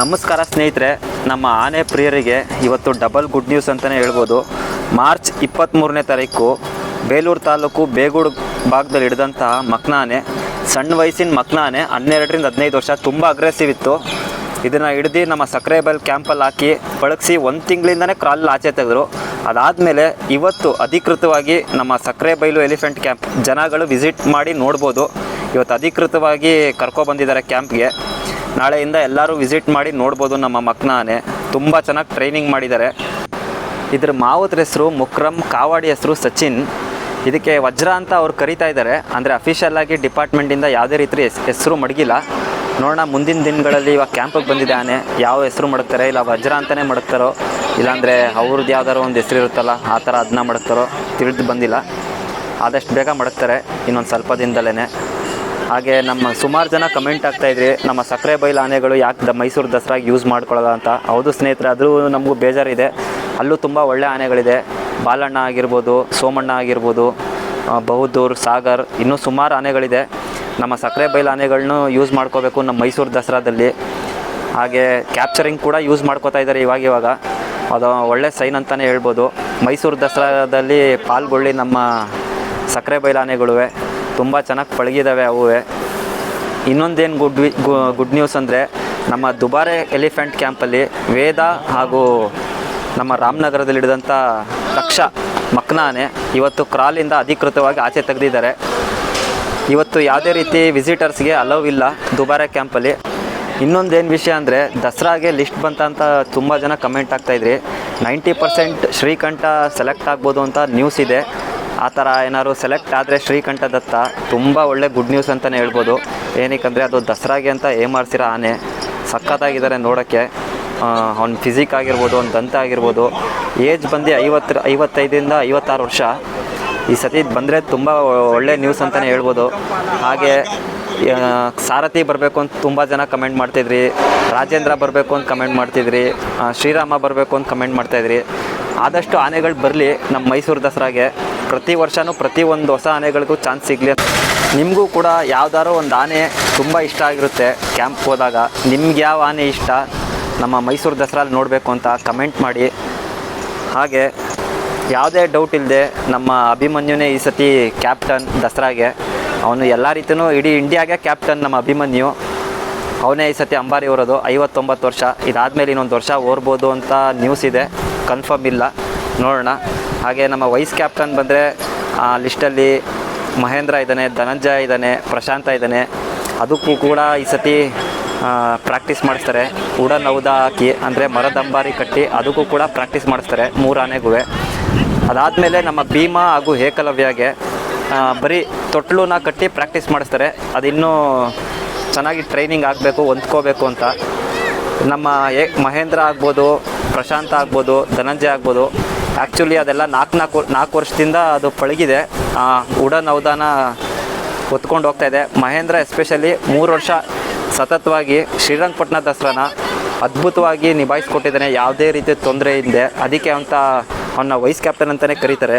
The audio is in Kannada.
ನಮಸ್ಕಾರ ಸ್ನೇಹಿತರೆ, ನಮ್ಮ ಆನೆ ಪ್ರಿಯರಿಗೆ ಇವತ್ತು ಡಬಲ್ ಗುಡ್ ನ್ಯೂಸ್ ಅಂತಲೇ ಹೇಳ್ಬೋದು. ಮಾರ್ಚ್ 23ನೇ ತಾರೀಕು ಬೇಲೂರು ತಾಲೂಕು ಬೇಗೂಡು ಭಾಗದಲ್ಲಿ ಹಿಡಿದಂಥ ಮಕ್ನಾ ಆನೆ, ಸಣ್ಣ ವಯಸ್ಸಿನ ಮಕ್ನಾ ಆನೆ, 12ರಿಂದ 15 ವರ್ಷ, ತುಂಬ ಅಗ್ರೆಸಿವ್ ಇತ್ತು. ಇದನ್ನು ಹಿಡ್ದು ನಮ್ಮ ಸಕ್ರೆಬೈಲ್ ಕ್ಯಾಂಪಲ್ಲಿ ಹಾಕಿ ಪಳಗಿಸಿ 1 ತಿಂಗಳಿಂದನೇ ಕ್ರಾಲ್ ಆಚೆ ತೆಗೆದ್ರು. ಅದಾದಮೇಲೆ ಇವತ್ತು ಅಧಿಕೃತವಾಗಿ ನಮ್ಮ ಸಕ್ರೆಬೈಲು ಎಲಿಫೆಂಟ್ ಕ್ಯಾಂಪ್ ಜನಗಳು ವಿಸಿಟ್ ಮಾಡಿ ನೋಡ್ಬೋದು. ಇವತ್ತು ಅಧಿಕೃತವಾಗಿ ಕರ್ಕೊಬಂದಿದ್ದಾರೆ ಕ್ಯಾಂಪ್ಗೆ. ನಾಳೆಯಿಂದ ಎಲ್ಲರೂ ವಿಸಿಟ್ ಮಾಡಿ ನೋಡ್ಬೋದು. ನಮ್ಮ ಮಕ್ನಾ ಆನೆ ತುಂಬ ಚೆನ್ನಾಗಿ ಟ್ರೈನಿಂಗ್ ಮಾಡಿದ್ದಾರೆ. ಇದ್ರ ಮಾವುದ್ರ ಹೆಸರು ಮುಕ್ರಮ್, ಕಾವಾಡಿ ಹೆಸರು ಸಚಿನ್. ಇದಕ್ಕೆ ವಜ್ರ ಅಂತ ಅವ್ರು ಕರೀತಾ ಇದ್ದಾರೆ. ಅಂದರೆ ಅಫಿಷಿಯಲ್ ಆಗಿ ಡಿಪಾರ್ಟ್ಮೆಂಟಿಂದ ಯಾವುದೇ ರೀತಿ ಹೆಸರು ಮಡಗಿಲ್ಲ. ನೋಡೋಣ ಮುಂದಿನ ದಿನಗಳಲ್ಲಿ ಇವಾಗ ಕ್ಯಾಂಪಿಗೆ ಬಂದಿದೆ ಆನೆ, ಯಾವ ಹೆಸರು ಮಡಗ್ತಾರೆ, ಇಲ್ಲ ವಜ್ರ ಅಂತಲೇ ಮಡಗ್ತಾರೋ, ಇಲ್ಲಾಂದರೆ ಅವ್ರದ್ದು ಯಾವ್ದಾರು ಒಂದು ಹೆಸರು ಇರುತ್ತಲ್ಲ ಆ ಥರ ಅದನ್ನ ಮಡಗ್ತಾರೋ ತಿಳಿದು ಬಂದಿಲ್ಲ. ಆದಷ್ಟು ಬೇಗ ಮಡಗ್ತಾರೆ ಇನ್ನೊಂದು ಸ್ವಲ್ಪ ದಿನದಲ್ಲೇ. ಹಾಗೆ ನಮ್ಮ ಸುಮಾರು ಜನ ಕಮೆಂಟ್ ಆಗ್ತಾಯಿದ್ರಿ, ನಮ್ಮ ಸಕ್ರೆಬೈಲ್ ಆನೆಗಳು ಯಾಕೆ ಮೈಸೂರು ದಸರಾಗೆ ಯೂಸ್ ಮಾಡ್ಕೊಳ್ಳೋಲ್ಲ ಅಂತ. ಹೌದು ಸ್ನೇಹಿತರೆ, ಅದು ನಮಗೂ ಬೇಜಾರಿದೆ. ಅಲ್ಲೂ ತುಂಬ ಒಳ್ಳೆ ಆನೆಗಳಿದೆ. ಬಾಲಣ್ಣ ಆಗಿರ್ಬೋದು, ಸೋಮಣ್ಣ ಆಗಿರ್ಬೋದು, ಬಹದ್ದೂರ್, ಸಾಗರ್, ಇನ್ನೂ ಸುಮಾರು ಆನೆಗಳಿದೆ. ನಮ್ಮ ಸಕ್ರೆಬೈಲ್ ಆನೆಗಳನ್ನೂ ಯೂಸ್ ಮಾಡ್ಕೋಬೇಕು ನಮ್ಮ ಮೈಸೂರು ದಸರಾದಲ್ಲಿ. ಹಾಗೆ ಕ್ಯಾಪ್ಚರಿಂಗ್ ಕೂಡ ಯೂಸ್ ಮಾಡ್ಕೋತಾ ಇದ್ದಾರೆ ಇವಾಗ. ಅದು ಒಳ್ಳೆ ಸೈನ್ ಅಂತಲೇ ಹೇಳ್ಬೋದು. ಮೈಸೂರು ದಸರಾದಲ್ಲಿ ಪಾಲ್ಗೊಳ್ಳಿ ನಮ್ಮ ಸಕ್ರೆಬೈಲ್ ಆನೆಗಳುವೆ ತುಂಬ ಚೆನ್ನಾಗಿ ಪಳಗಿದ್ದಾವೆ ಅವುವೇ. ಇನ್ನೊಂದೇನು ಗುಡ್ ನ್ಯೂಸ್ ಅಂದರೆ, ನಮ್ಮ ದುಬಾರೆ ಎಲಿಫೆಂಟ್ ಕ್ಯಾಂಪಲ್ಲಿ ವೇದ ಹಾಗೂ ನಮ್ಮ ರಾಮನಗರದಲ್ಲಿ ಹಿಡಿದಂಥ ತಕ್ಷ ಮಕ್ನಾ ಆನೆ ಇವತ್ತು ಕ್ರಾಲಿಂದ ಅಧಿಕೃತವಾಗಿ ಆಚೆ ತೆಗೆದಿದ್ದಾರೆ. ಇವತ್ತು ಯಾವುದೇ ರೀತಿ ವಿಸಿಟರ್ಸ್ಗೆ ಅಲೌ ಇಲ್ಲ ದುಬಾರೆ ಕ್ಯಾಂಪಲ್ಲಿ. ಇನ್ನೊಂದೇನು ವಿಷಯ ಅಂದರೆ, ದಸರಾಗೆ ಲಿಸ್ಟ್ ಬಂತಂತ ತುಂಬ ಜನ ಕಮೆಂಟ್ ಆಗ್ತಾಯಿದ್ರಿ. 90% ಶ್ರೀಕಂಠ ಸೆಲೆಕ್ಟ್ ಆಗ್ಬೋದು ಅಂತ ನ್ಯೂಸ್ ಇದೆ. ಆ ಥರ ಏನಾದ್ರು ಸೆಲೆಕ್ಟ್ ಆದರೆ ಶ್ರೀಕಂಠ ದತ್ತ ತುಂಬ ಒಳ್ಳೆ ಗುಡ್ ನ್ಯೂಸ್ ಅಂತಲೇ ಹೇಳ್ಬೋದು. ಏನಕ್ಕೆ ಅದು ದಸರಾಗೆ ಅಂತ ಏಮಾರಿಸಿರೋ ಆನೆ, ಸಖತ್ತಾಗಿದ್ದಾರೆ ನೋಡೋಕ್ಕೆ. ಅವ್ನ ಫಿಸಿಕ್ ಆಗಿರ್ಬೋದು, ಅವ್ನ ದಂತ ಆಗಿರ್ಬೋದು. ಏಜ್ ಬಂದು 55ರಿಂದ 56 ವರ್ಷ. ಈ ಸತಿ ಬಂದರೆ ತುಂಬ ಒಳ್ಳೆ ನ್ಯೂಸ್ ಅಂತಲೇ ಹೇಳ್ಬೋದು. ಹಾಗೆ ಸಾರಥಿ ಬರಬೇಕು ಅಂತ ತುಂಬ ಜನ ಕಮೆಂಟ್ ಮಾಡ್ತಿದ್ರಿ, ರಾಜೇಂದ್ರ ಬರಬೇಕು ಅಂತ ಕಮೆಂಟ್ ಮಾಡ್ತಿದ್ರಿ, ಶ್ರೀರಾಮ ಬರಬೇಕು ಅಂತ ಕಮೆಂಟ್ ಮಾಡ್ತಾಯಿದ್ರಿ. ಆದಷ್ಟು ಆನೆಗಳು ಬರಲಿ ನಮ್ಮ ಮೈಸೂರು ದಸರಾಗೆ. ಪ್ರತಿ ವರ್ಷವೂ ಪ್ರತಿಯೊಂದು ಹೊಸ ಆನೆಗಳಿಗೂ ಚಾನ್ಸ್ ಸಿಗಲಿ. ನಿಮಗೂ ಕೂಡ ಯಾವ್ದಾರೋ ಒಂದು ಆನೆ ತುಂಬ ಇಷ್ಟ ಆಗಿರುತ್ತೆ ಕ್ಯಾಂಪ್ ಹೋದಾಗ. ನಿಮ್ಗೆ ಯಾವ ಆನೆ ಇಷ್ಟ ನಮ್ಮ ಮೈಸೂರು ದಸರಲ್ಲಿ ನೋಡಬೇಕು ಅಂತ ಕಮೆಂಟ್ ಮಾಡಿ. ಹಾಗೆ ಯಾವುದೇ ಡೌಟ್ ಇಲ್ಲದೆ ನಮ್ಮ ಅಭಿಮನ್ಯುನೇ ಈ ಸತಿ ಕ್ಯಾಪ್ಟನ್ ದಸರಾಗೆ. ಅವನು ಎಲ್ಲ ರೀತಿಯೂ ಇಡೀ ಇಂಡಿಯಾಗೆ ಕ್ಯಾಪ್ಟನ್ ನಮ್ಮ ಅಭಿಮನ್ಯು. ಅವನೇ ಈ ಸತಿ ಅಂಬಾರಿ ಹೊರೋದು. 59 ವರ್ಷ. ಇದಾದಮೇಲೆ ಇನ್ನೊಂದು ವರ್ಷ ಓರ್ಬೋದು ಅಂತ ನ್ಯೂಸ್ ಇದೆ, ಕನ್ಫರ್ಮ್ ಇಲ್ಲ, ನೋಡೋಣ. ಹಾಗೆ ನಮ್ಮ ವೈಸ್ ಕ್ಯಾಪ್ಟನ್ ಬಂದರೆ ಲಿಸ್ಟಲ್ಲಿ ಮಹೇಂದ್ರ ಇದ್ದಾನೆ, ಧನಂಜಯ ಇದ್ದಾನೆ, ಪ್ರಶಾಂತ ಇದ್ದಾನೆ. ಅದಕ್ಕೂ ಕೂಡ ಈ ಸತಿ ಪ್ರಾಕ್ಟೀಸ್ ಮಾಡಿಸ್ತಾರೆ. ಉಡನ್ ಹೌದ ಹಾಕಿ ಅಂದರೆ ಮರದ ಅಂಬಾರಿ ಕಟ್ಟಿ ಅದಕ್ಕೂ ಕೂಡ ಪ್ರಾಕ್ಟೀಸ್ ಮಾಡಿಸ್ತಾರೆ 3 ಆನೆಗೂ. ಅದಾದಮೇಲೆ ನಮ್ಮ ಭೀಮಾ ಹಾಗೂ ಏಕಲವ್ಯಗೆ ಬರೀ ತೊಟ್ಲನ್ನ ಕಟ್ಟಿ ಪ್ರಾಕ್ಟೀಸ್ ಮಾಡಿಸ್ತಾರೆ. ಅದಿನ್ನೂ ಚೆನ್ನಾಗಿ ಟ್ರೈನಿಂಗ್ ಆಗಬೇಕು, ಹೊಂದ್ಕೋಬೇಕು ಅಂತ. ನಮ್ಮ ಮಹೇಂದ್ರ ಆಗ್ಬೋದು, ಪ್ರಶಾಂತ ಆಗ್ಬೋದು, ಧನಂಜಯ ಆಗ್ಬೋದು, ಆ್ಯಕ್ಚುಲಿ ಅದೆಲ್ಲ 4 ವರ್ಷದಿಂದ ಅದು ಪಳಗಿದೆ. ಉಡನ್ ಹೌದಾನ ಹೊತ್ಕೊಂಡು ಹೋಗ್ತಾಯಿದೆ. ಮಹೇಂದ್ರ ಎಸ್ಪೆಷಲಿ 3 ವರ್ಷ ಸತತವಾಗಿ ಶ್ರೀರಂಗಪಟ್ಟಣ ದಸರಾನ ಅದ್ಭುತವಾಗಿ ನಿಭಾಯಿಸ್ಕೊಟ್ಟಿದ್ದಾನೆ, ಯಾವುದೇ ರೀತಿ ತೊಂದರೆ ಇದೆ. ಅದಕ್ಕೆ ಅವನ್ನ ವೈಸ್ ಕ್ಯಾಪ್ಟನ್ ಅಂತಲೇ ಕರೀತಾರೆ.